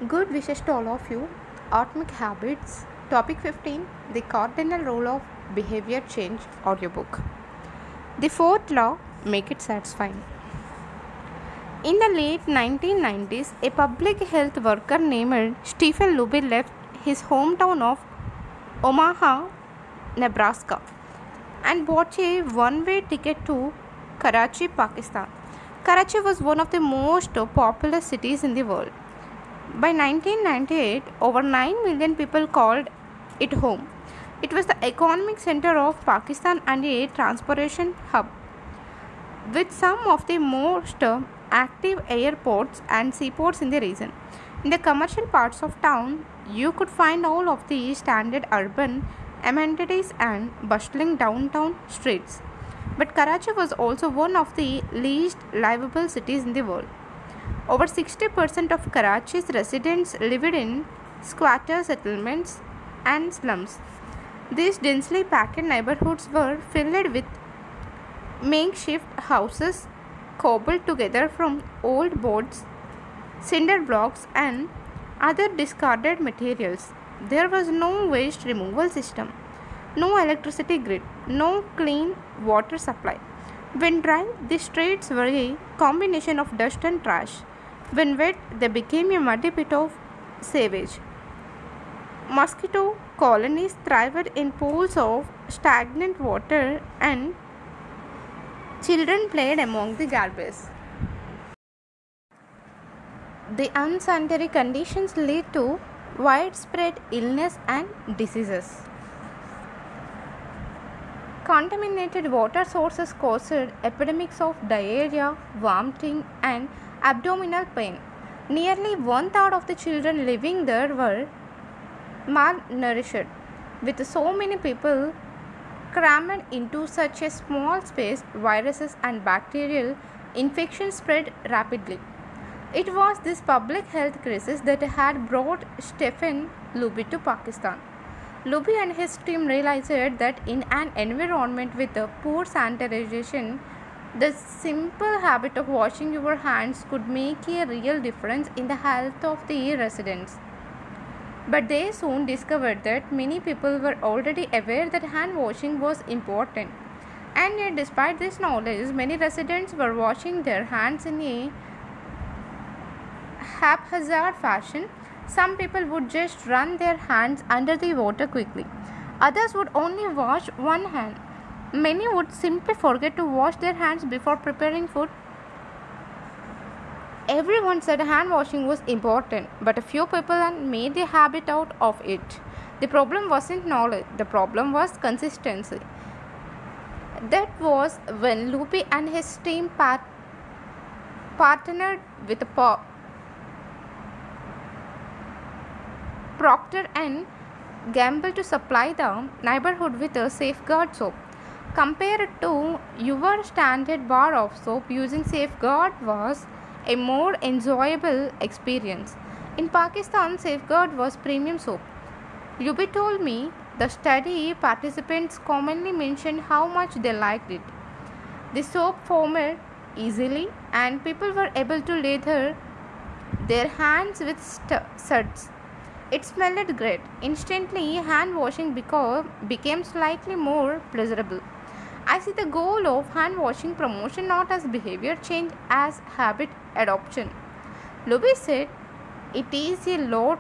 Good wishes to all of you. Atomic Habits, Topic 15, The Cardinal Role of Behavior Change audiobook. The fourth law, make it satisfying. In the late 1990s, a public health worker named Stephen Luby left his hometown of Omaha, Nebraska, and bought a one-way ticket to Karachi, Pakistan. Karachi was one of the most populous cities in the world. By 1998, over 9 million people called it home. It was the economic center of Pakistan and a transportation hub, with some of the most active airports and seaports in the region. In the commercial parts of town, you could find all of the standard urban amenities and bustling downtown streets. But Karachi was also one of the least livable cities in the world. Over 60% of Karachi's residents lived in squatter settlements and slums. These densely packed neighborhoods were filled with makeshift houses cobbled together from old boards, cinder blocks, and other discarded materials. There was no waste removal system, no electricity grid, no clean water supply. When dry, the streets were a combination of dust and trash. When wet, they became a muddy pit of sewage. Mosquito colonies thrived in pools of stagnant water, and children played among the garbage. The unsanitary conditions lead to widespread illness and diseases. Contaminated water sources caused epidemics of diarrhea, vomiting, and abdominal pain. Nearly one-third of the children living there were malnourished. With so many people crammed into such a small space, viruses and bacterial infections spread rapidly. It was this public health crisis that had brought Stephen Luby to Pakistan. Luby and his team realized that in an environment with poor sanitization, the simple habit of washing your hands could make a real difference in the health of the residents. But they soon discovered that many people were already aware that hand washing was important. And yet, despite this knowledge, many residents were washing their hands in a haphazard fashion. Some people would just run their hands under the water quickly. Others would only wash one hand. Many would simply forget to wash their hands before preparing food. Everyone said hand washing was important, but a few people made a habit out of it. The problem wasn't knowledge, the problem was consistency. That was when Luby and his team partnered with Procter and Gamble to supply the neighborhood with a Safeguard soap. Compared to your standard bar of soap, using Safeguard was a more enjoyable experience. In Pakistan, Safeguard was premium soap. Luby told me the study participants commonly mentioned how much they liked it. The soap foamed easily, and people were able to lather their hands with suds. It smelled great. Instantly, hand washing became slightly more pleasurable. I see the goal of hand washing promotion not as behavior change, as habit adoption. Luby said it is a lot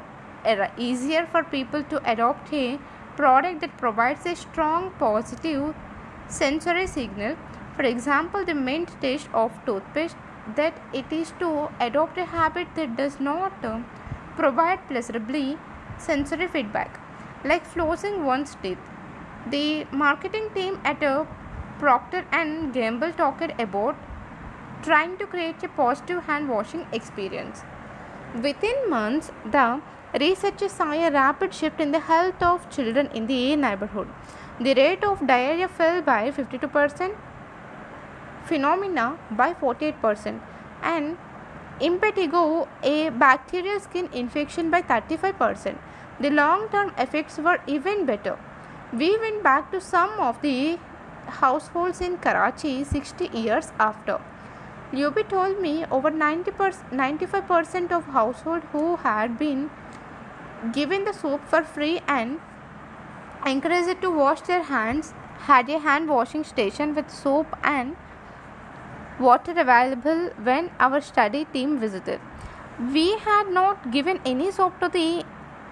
easier for people to adopt a product that provides a strong positive sensory signal. For example, the mint taste of toothpaste, that it is to adopt a habit that does not provide pleasurably sensory feedback, like flossing one's teeth. The marketing team at Procter and Gamble talked about trying to create a positive hand washing experience. Within months, the researchers saw a rapid shift in the health of children in the neighborhood. The rate of diarrhea fell by 52%, pneumonia by 48%, and impetigo, a bacterial skin infection, by 35%. The long-term effects were even better. We went back to some of the households in Karachi 60 years after. Luby told me over 95% of households who had been given the soap for free and encouraged to wash their hands had a hand washing station with soap and water available when our study team visited. We had not given any soap to the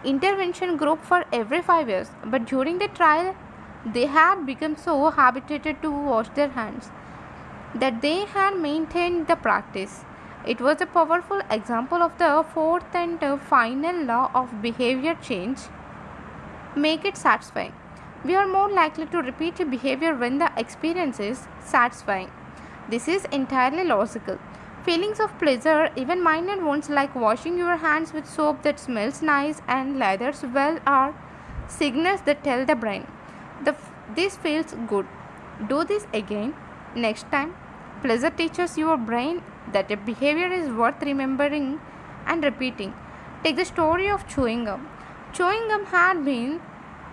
intervention group for every 5 years, but during the trial, they had become so habituated to wash their hands that they had maintained the practice. It was a powerful example of the fourth and final law of behavior change: make it satisfying. We are more likely to repeat a behavior when the experience is satisfying. This is entirely logical. Feelings of pleasure, even minor ones like washing your hands with soap that smells nice and lathers well, are signals that tell the brain, this feels good. Do this again next time. Pleasure teaches your brain that a behavior is worth remembering and repeating. Take the story of chewing gum. Chewing gum had been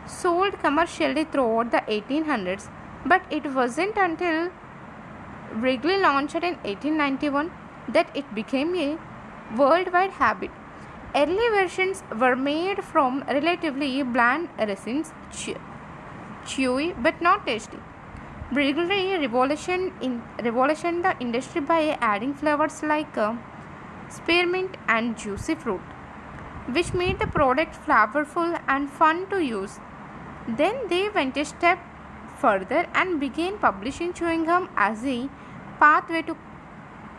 sold commercially throughout the 1800s, but it wasn't until Wrigley launched in 1891 that it became a worldwide habit. Early versions were made from relatively bland resins, chewy but not tasty. Wrigley revolutionized the industry by adding flavors like spearmint and juicy fruit, which made the product flavorful and fun to use. Then they went a step further and began publishing chewing gum as a pathway to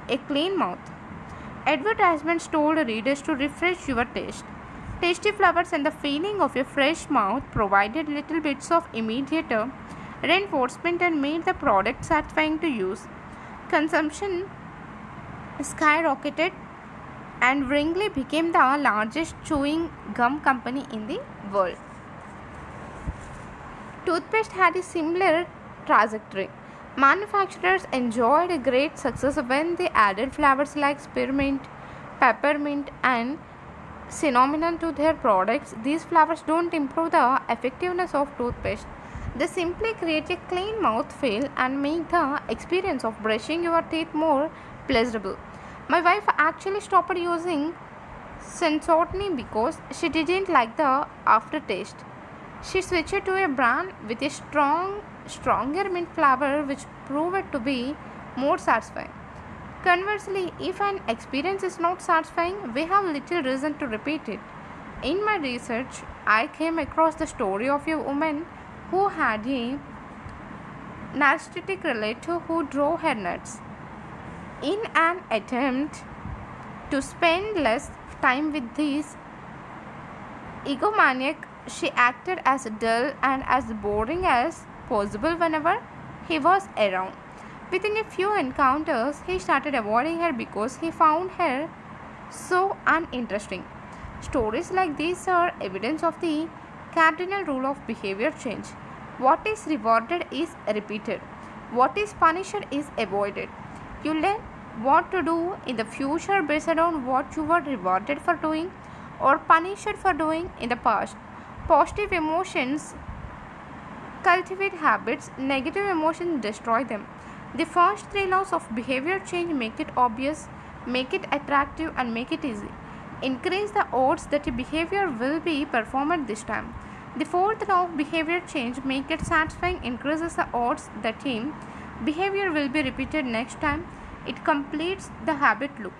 a clean mouth. Advertisements told readers to refresh your taste. Tasty flavors and the feeling of a fresh mouth provided little bits of immediate reinforcement and made the product satisfying to use. Consumption skyrocketed and Wrigley became the largest chewing gum company in the world. Toothpaste had a similar trajectory. Manufacturers enjoyed great success when they added flavors like spearmint, peppermint, and cinnamon to their products. These flavors don't improve the effectiveness of toothpaste. They simply create a clean mouthfeel and make the experience of brushing your teeth more pleasurable. My wife actually stopped using Sensodyne because she didn't like the aftertaste. She switched to a brand with a stronger mint flavor which proved to be more satisfying. Conversely, if an experience is not satisfying, we have little reason to repeat it. In my research, I came across the story of a woman who had a narcissistic relative who drove her nuts. In an attempt to spend less time with this egomaniac, she acted as dull and as boring as possible whenever he was around. Within a few encounters, he started avoiding her because he found her so uninteresting. Stories like these are evidence of the cardinal rule of behavior change. What is rewarded is repeated. What is punished is avoided. You learn what to do in the future based on what you were rewarded for doing or punished for doing in the past. Positive emotions cultivate habits, negative emotions destroy them. The first three laws of behavior change: make it obvious, make it attractive, and make it easy. Increase the odds that a behavior will be performed this time. The fourth law of behavior change: make it satisfying, increases the odds that a behavior will be repeated next time. It completes the habit loop.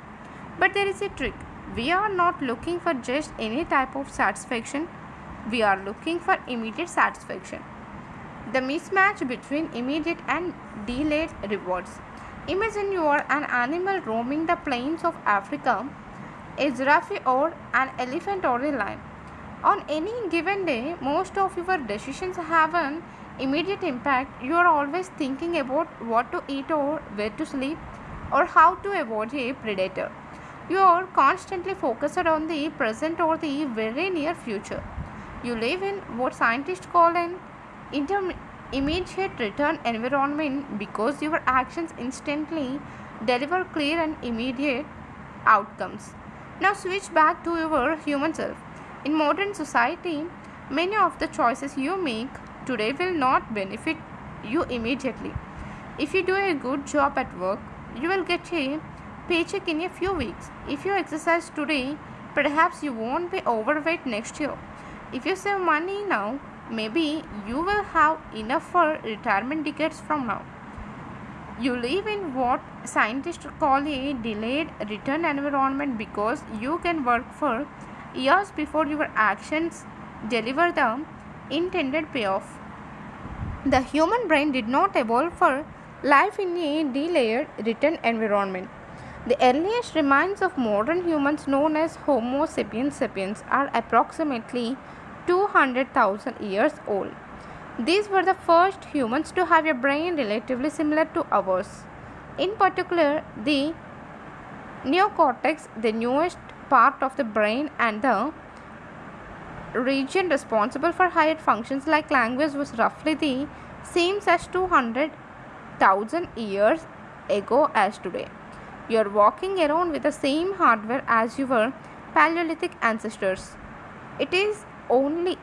But there is a trick. We are not looking for just any type of satisfaction. We are looking for immediate satisfaction. The mismatch between immediate and delayed rewards. Imagine you are an animal roaming the plains of Africa, a giraffe or an elephant or a lion. On any given day, most of your decisions have an immediate impact. You are always thinking about what to eat or where to sleep or how to avoid a predator. You are constantly focused on the present or the very near future. You live in what scientists call an immediate return environment because your actions instantly deliver clear and immediate outcomes. Now switch back to your human self. In modern society, many of the choices you make today will not benefit you immediately. If you do a good job at work, you will get a paycheck in a few weeks. If you exercise today, perhaps you won't be overweight next year. If you save money now, maybe you will have enough for retirement decades from now. You live in what scientists call a delayed return environment because you can work for years before your actions deliver the intended payoff. The human brain did not evolve for life in a delayed return environment. The earliest remains of modern humans, known as Homo sapiens sapiens, are approximately 200,000 years old. These were the first humans to have a brain relatively similar to ours. In particular, the neocortex, the newest part of the brain and the region responsible for higher functions like language, was roughly the same as 200,000 years ago as today. You are walking around with the same hardware as your Paleolithic ancestors. It is only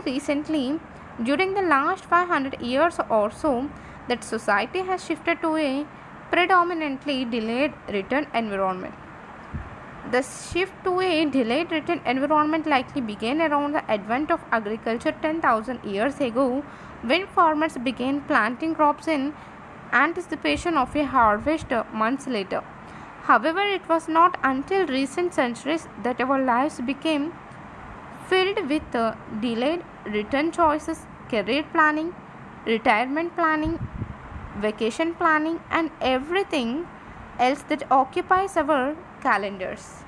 recently, during the last 500 years or so, that society has shifted to a predominantly delayed return environment. The shift to a delayed return environment likely began around the advent of agriculture 10,000 years ago, when farmers began planting crops in anticipation of a harvest months later. However, it was not until recent centuries that our lives became filled with delayed return choices, career planning, retirement planning, vacation planning, and everything else that occupies our calendars.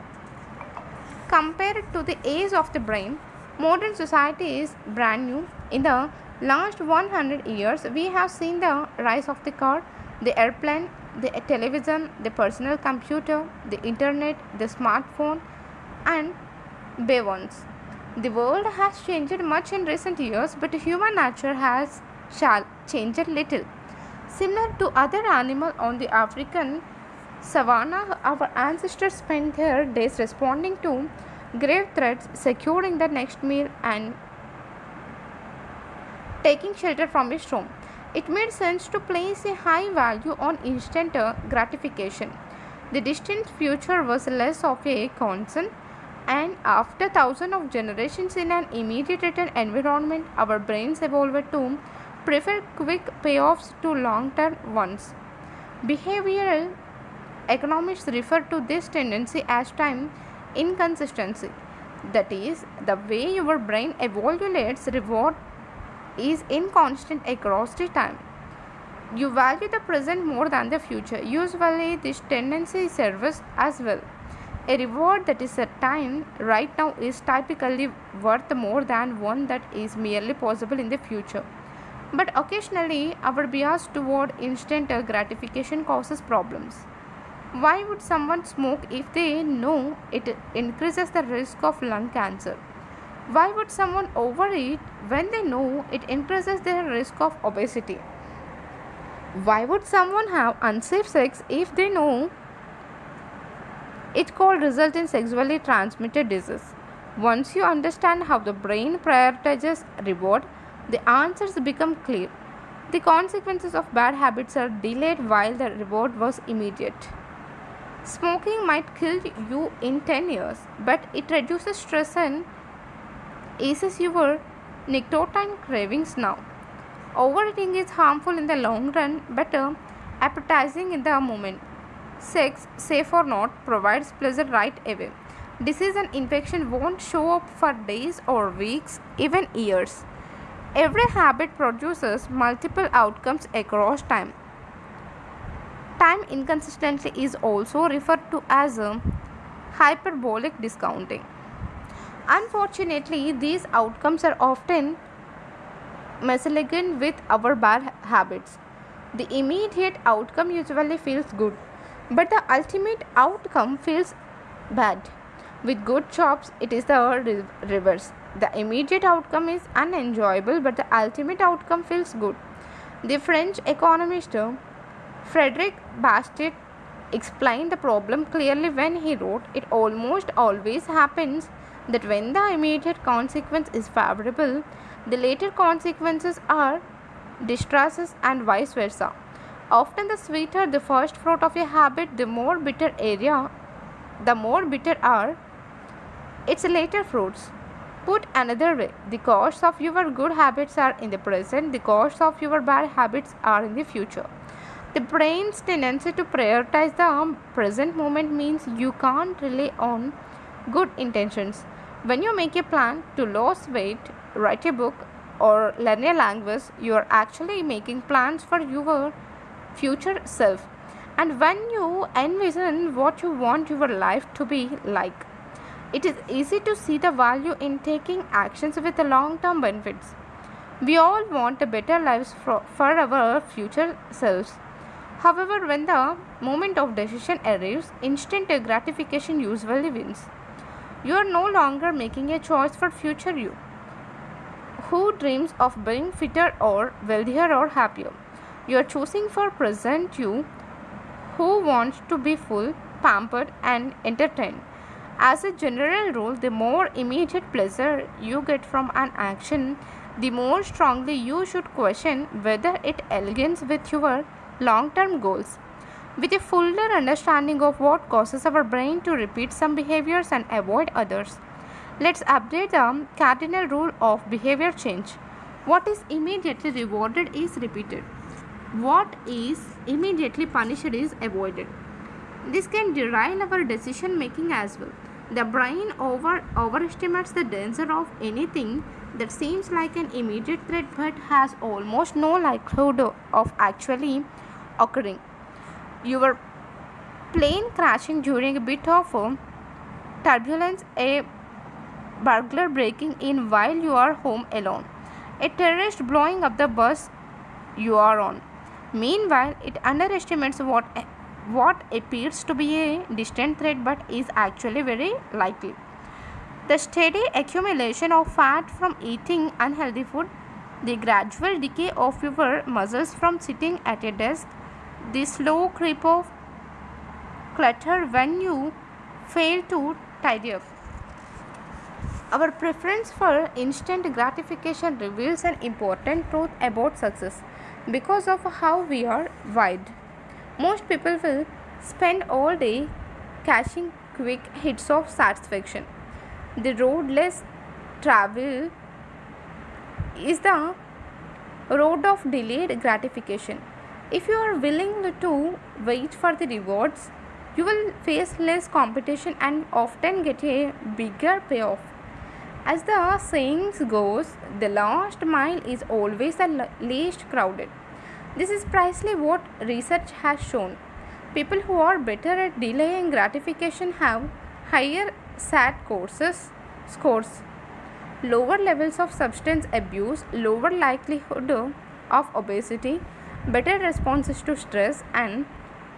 Compared to the age of the brain, modern society is brand new. In the last 100 years, we have seen the rise of the car, the airplane, the television, the personal computer, the internet, the smartphone, and beyonds. The world has changed much in recent years, but human nature has changed little. Similar to other animals on the African savanna, our ancestors spent their days responding to grave threats, securing the next meal, and taking shelter from a storm. It made sense to place a high value on instant gratification. The distant future was less of a concern, and after thousands of generations in an immediate return environment, our brains evolved to prefer quick payoffs to long-term ones. Behavioral economists refer to this tendency as time inconsistency. That is, the way your brain evaluates reward is inconstant across the time. You value the present more than the future. Usually, this tendency serves as well. A reward that is at time right now is typically worth more than one that is merely possible in the future. But occasionally, our bias toward instant gratification causes problems. Why would someone smoke if they know it increases the risk of lung cancer? Why would someone overeat when they know it increases their risk of obesity? Why would someone have unsafe sex if they know it could result in sexually transmitted disease? Once you understand how the brain prioritizes reward, the answers become clear. The consequences of bad habits are delayed while the reward was immediate. Smoking might kill you in 10 years, but it reduces stress and eases your nicotine cravings now. Overeating is harmful in the long run, but appetizing in the moment. Sex, safe or not, provides pleasure right away. Disease and infection won't show up for days or weeks, even years. Every habit produces multiple outcomes across time. Time inconsistency is also referred to as hyperbolic discounting. Unfortunately, these outcomes are often misaligned with our bad habits. The immediate outcome usually feels good, but the ultimate outcome feels bad. With good chops, it is the reverse. The immediate outcome is unenjoyable, but the ultimate outcome feels good. The French economist Frederick Bastiat explained the problem clearly when he wrote, "It almost always happens that when the immediate consequence is favorable, the later consequences are disastrous and vice versa. Often the sweeter the first fruit of a habit, the more bitter are its later fruits. Put another way, the costs of your good habits are in the present, the costs of your bad habits are in the future. The brain's tendency to prioritize the present moment means you can't rely on good intentions. When you make a plan to lose weight, write a book, or learn a language, you are actually making plans for your future self. And when you envision what you want your life to be like, it is easy to see the value in taking actions with long term benefits. We all want a better lives for our future selves. However, when the moment of decision arrives, instant gratification usually wins. You are no longer making a choice for future you, who dreams of being fitter or wealthier or happier. You are choosing for present you, who wants to be full, pampered, and entertained. As a general rule, the more immediate pleasure you get from an action, the more strongly you should question whether it aligns with your long term goals. With a fuller understanding of what causes our brain to repeat some behaviors and avoid others, let's update the cardinal rule of behavior change. What is immediately rewarded is repeated. What is immediately punished is avoided. This can derail our decision making as well. The brain overestimates the danger of anything that seems like an immediate threat but has almost no likelihood of actually occurring. Your plane crashing during a bit of turbulence, a burglar breaking in while you are home alone, a terrorist blowing up the bus you are on. Meanwhile, it underestimates what appears to be a distant threat but is actually very likely. The steady accumulation of fat from eating unhealthy food, the gradual decay of your muscles from sitting at a desk, the slow creep of clutter when you fail to tidy up. Our preference for instant gratification reveals an important truth about success because of how we are wired. Most people will spend all day catching quick hits of satisfaction. The road less traveled is the road of delayed gratification. If you are willing to wait for the rewards, you will face less competition and often get a bigger payoff. As the saying goes, the last mile is always the least crowded. This is precisely what research has shown. People who are better at delaying gratification have higher scores, lower levels of substance abuse, lower likelihood of obesity, better responses to stress, and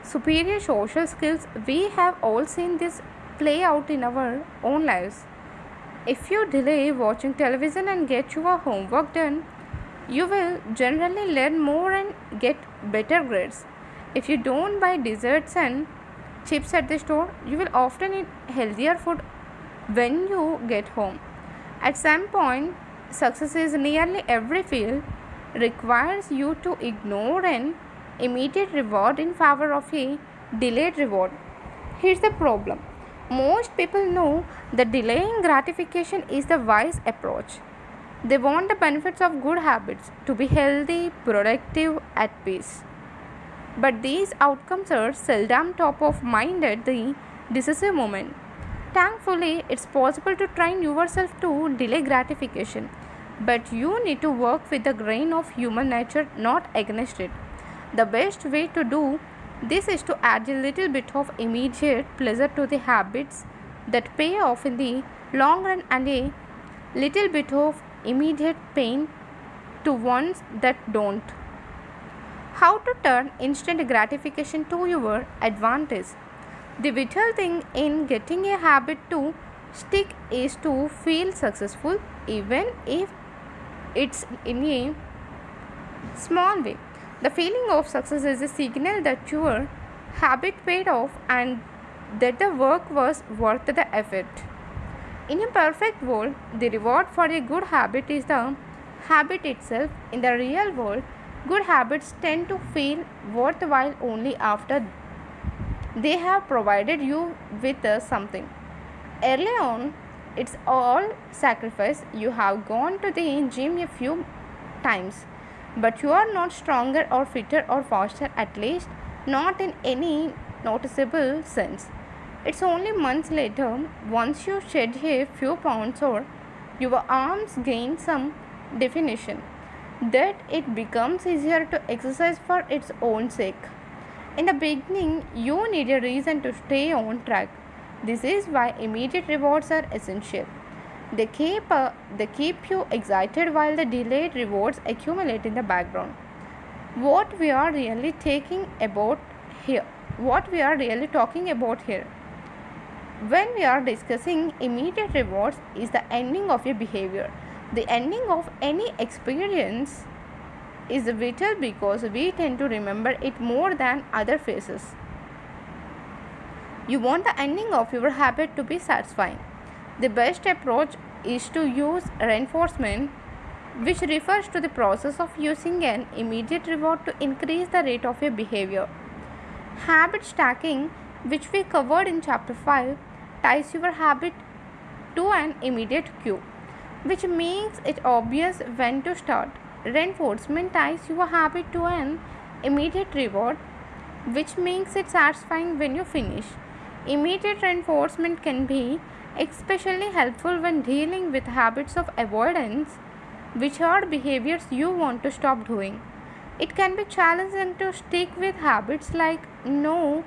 superior social skills. We have all seen this play out in our own lives. If you delay watching television and get your homework done, you will generally learn more and get better grades. If you don't buy desserts and chips at the store, you will often eat healthier food when you get home. At some point, success in nearly every field requires you to ignore an immediate reward in favor of a delayed reward. Here's the problem. Most people know that delaying gratification is the wise approach. They want the benefits of good habits, to be healthy, productive, at peace. But these outcomes are seldom top of mind at the decisive moment. Thankfully, it's possible to train yourself to delay gratification, but you need to work with the grain of human nature, not against it. The best way to do this is to add a little bit of immediate pleasure to the habits that pay off in the long run and a little bit of immediate pain to ones that don't. How to turn instant gratification to your advantage. The vital thing in getting a habit to stick is to feel successful, even if it's in a small way. The feeling of success is a signal that your habit paid off and that the work was worth the effort. In a perfect world, the reward for a good habit is the habit itself. In the real world, Good habits tend to feel worthwhile only after they have provided you with something. Early on, it's all sacrifice. You have gone to the gym a few times, but you are not stronger or fitter or faster, at least not in any noticeable sense. It's only months later, once you shed a few pounds or your arms gain some definition, that it becomes easier to exercise for its own sake. In the beginning, you need a reason to stay on track. This is why immediate rewards are essential. They keep you excited while the delayed rewards accumulate in the background. What we are really taking about here, what we are really talking about here, when we are discussing immediate rewards, is the ending of a behavior. The ending of any experience is vital because we tend to remember it more than other phases. You want the ending of your habit to be satisfying. The best approach is to use reinforcement, which refers to the process of using an immediate reward to increase the rate of a behavior. Habit stacking, which we covered in chapter 5, ties your habit to an immediate cue, which makes it obvious when to start. Reinforcement ties your habit to an immediate reward, which makes it satisfying when you finish. Immediate reinforcement can be especially helpful when dealing with habits of avoidance, which are behaviors you want to stop doing. It can be challenging to stick with habits like no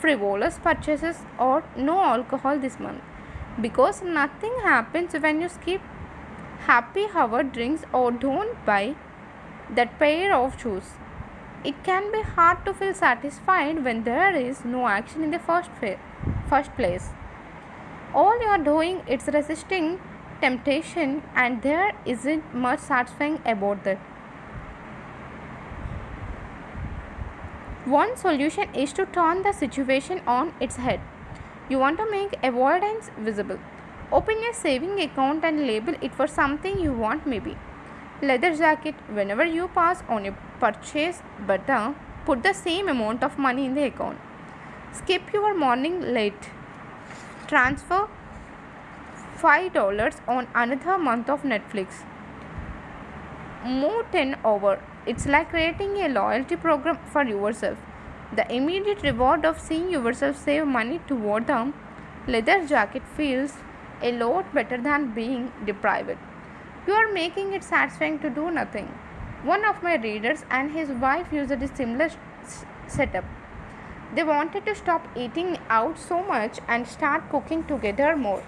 frivolous purchases or no alcohol this month, because nothing happens when you skip happy hour drinks or don't buy that pair of shoes. It can be hard to feel satisfied when there is no action in the first place. All you are doing is resisting temptation, and there isn't much satisfying about that. One solution is to turn the situation on its head. You want to make avoidance visible. Open a saving account and label it for something you want, maybe leather jacket, whenever you pass on a purchase, but put the same amount of money in the account. Skip your morning late. Transfer $5 on another month of Netflix. Move 10 over. It's like creating a loyalty program for yourself. The immediate reward of seeing yourself save money toward the leather jacket feels a lot better than being deprived. You are making it satisfying to do nothing. One of my readers and his wife used a similar setup. They wanted to stop eating out so much and start cooking together more.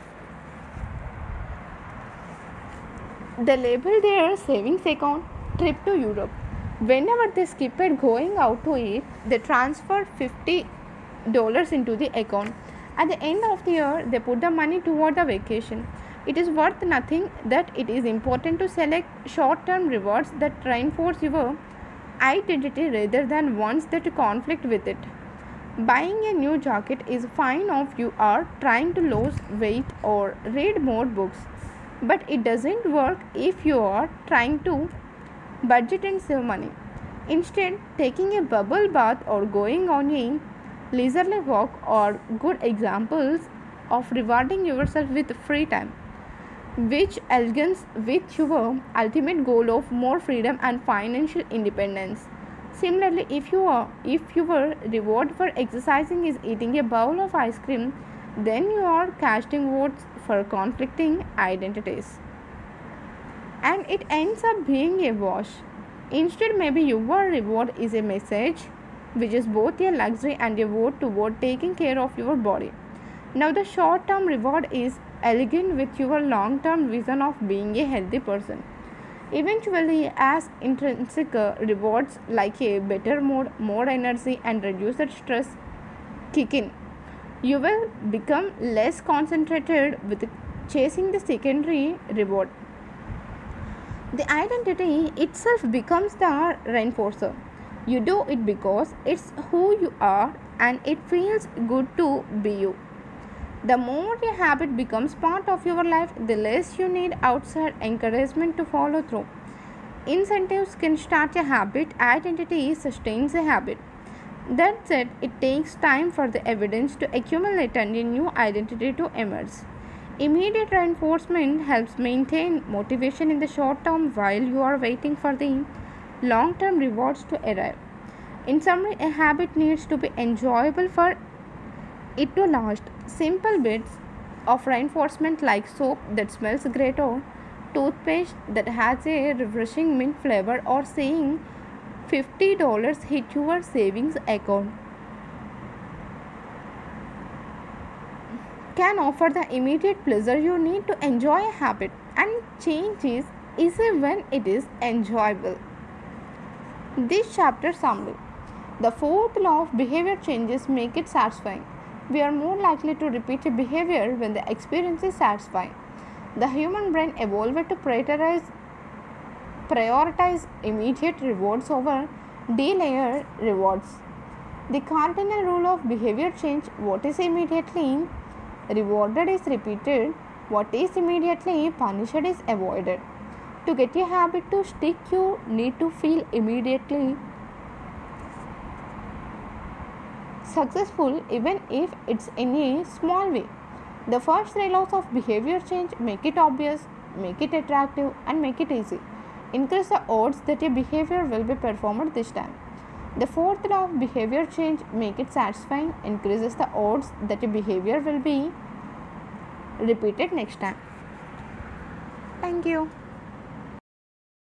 They labeled their savings account trip to Europe. Whenever they skipped going out to eat, they transferred $50 into the account. At the end of the year, they put the money toward the vacation. It is worth nothing that it is important to select short-term rewards that reinforce your identity rather than ones that conflict with it. Buying a new jacket is fine if you are trying to lose weight or read more books, but it doesn't work if you are trying to budget and save money. Instead, taking a bubble bath or going on a leisurely walk are good examples of rewarding yourself with free time, which aligns with your ultimate goal of more freedom and financial independence. Similarly, if your reward for exercising is eating a bowl of ice cream, then you are casting votes for conflicting identities, and it ends up being a wash. Instead, maybe your reward is a message, which is both a luxury and a vote toward taking care of your body. Now, the short term reward is elegant with your long term vision of being a healthy person. Eventually, as intrinsic rewards like a better mood, more energy, and reduced stress kick in, you will become less concentrated with chasing the secondary reward. The identity itself becomes the reinforcer. You do it because it's who you are and it feels good to be you. The more a habit becomes part of your life, the less you need outside encouragement to follow through. Incentives can start a habit, identity sustains a habit. That said, it takes time for the evidence to accumulate and a new identity to emerge. Immediate reinforcement helps maintain motivation in the short term while you are waiting for the long term rewards to arrive. In summary, a habit needs to be enjoyable for it to last. Simple bits of reinforcement like soap that smells great or toothpaste that has a refreshing mint flavor or saying $50 hit your savings account can offer the immediate pleasure you need to enjoy a habit, and change is easy when it is enjoyable. This chapter summary. The fourth law of behavior changes make it satisfying. We are more likely to repeat a behavior when the experience is satisfying. The human brain evolved to prioritize immediate rewards over delayed rewards. The cardinal rule of behavior change: what is immediately rewarded is repeated, what is immediately punished is avoided. To get a habit to stick, you need to feel immediately successful, even if it's in a small way. The first three laws of behavior change: make it obvious, make it attractive, and make it easy. Increase the odds that your behavior will be performed this time. The fourth law of behavior change: make it satisfying, increases the odds that your behavior will be repeated next time. Thank you.